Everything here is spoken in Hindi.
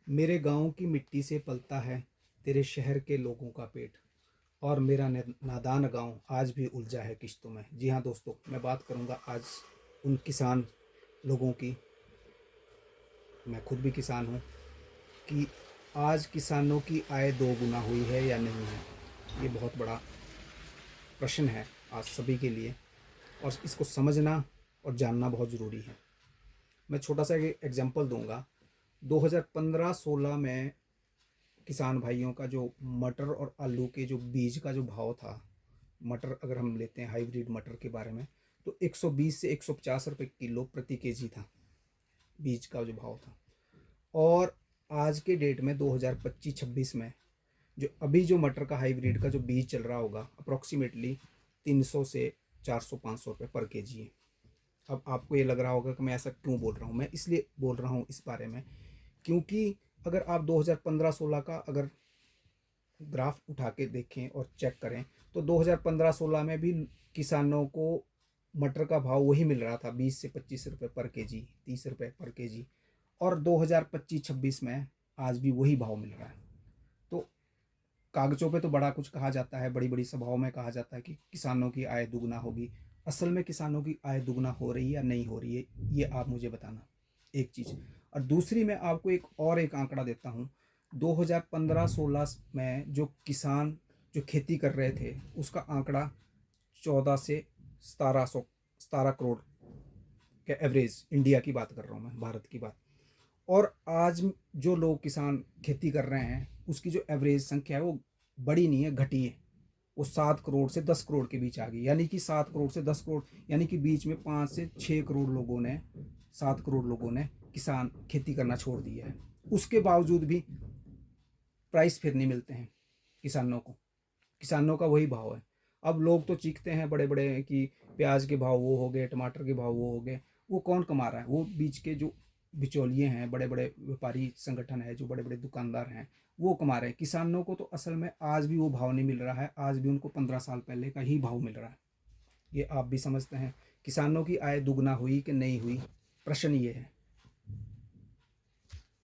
मेरे गांव की मिट्टी से पलता है तेरे शहर के लोगों का पेट, और मेरा नादान गांव आज भी उलझा है किश्तों में। जी हाँ दोस्तों, मैं बात करूंगा आज उन किसान लोगों की, मैं खुद भी किसान हूँ, कि आज किसानों की आय दो गुना हुई है या नहीं है। ये बहुत बड़ा प्रश्न है आज सभी के लिए, और इसको समझना और जानना बहुत ज़रूरी है। मैं छोटा सा एक एग्जांपल दूंगा। 2015-16 में किसान भाइयों का जो मटर और आलू के जो बीज का जो भाव था, मटर अगर हम लेते हैं हाइब्रिड मटर के बारे में, तो 120 से 150 रुपये किलो प्रति केजी था बीज का जो भाव था। और आज के डेट में 2025-26 में जो अभी जो मटर का हाइब्रिड का जो बीज चल रहा होगा, अप्रोक्सीमेटली 300 से 400-500 रुपये पर केजी है। अब आपको ये लग रहा होगा कि मैं ऐसा क्यों बोल रहा हूँ। मैं इसलिए बोल रहा हूँ इस बारे में, क्योंकि अगर आप 2015-16 का अगर ग्राफ उठा के देखें और चेक करें, तो 2015-16 में भी किसानों को मटर का भाव वही मिल रहा था, 20 से 25 रुपये पर केजी, 30 रुपये पर केजी। और 2025-26 में आज भी वही भाव मिल रहा है। तो कागज़ों पे तो बड़ा कुछ कहा जाता है, बड़ी बड़ी सभाओं में कहा जाता है कि किसानों की आय दुगना होगी। असल में किसानों की आय दुगना हो रही है या नहीं हो रही है, ये आप मुझे बताना, एक चीज़। और दूसरी, मैं आपको एक आंकड़ा देता हूँ। 2015-16 में जो किसान जो खेती कर रहे थे, उसका आंकड़ा 14 से 17 करोड़ के एवरेज, इंडिया की बात कर रहा हूँ मैं, भारत की बात। और आज जो लोग किसान खेती कर रहे हैं, उसकी जो एवरेज संख्या है वो बड़ी नहीं है, घटी है। वो 7 करोड़ से 10 करोड़ के बीच आ गई, यानी कि 7 करोड़ से 10 करोड़, यानी कि बीच में 5 से 6 करोड़ लोगों ने, 7 करोड़ लोगों ने किसान खेती करना छोड़ दिया है। उसके बावजूद भी प्राइस फिर नहीं मिलते हैं किसानों को। किसानों का वही भाव है। अब लोग तो चीखते हैं बड़े बड़े कि प्याज के भाव वो हो गए, टमाटर के भाव वो हो गए। वो कौन कमा रहा है? वो बीच के जो बिचौलिए हैं, बड़े बड़े व्यापारी संगठन है, जो बड़े बड़े दुकानदार हैं, वो कमा रहे हैं। किसानों को तो असल में आज भी वो भाव नहीं मिल रहा है। आज भी उनको 15 साल पहले का ही भाव मिल रहा है। ये आप भी समझते हैं। किसानों की आय दुगना हुई कि नहीं हुई, प्रश्न ये है।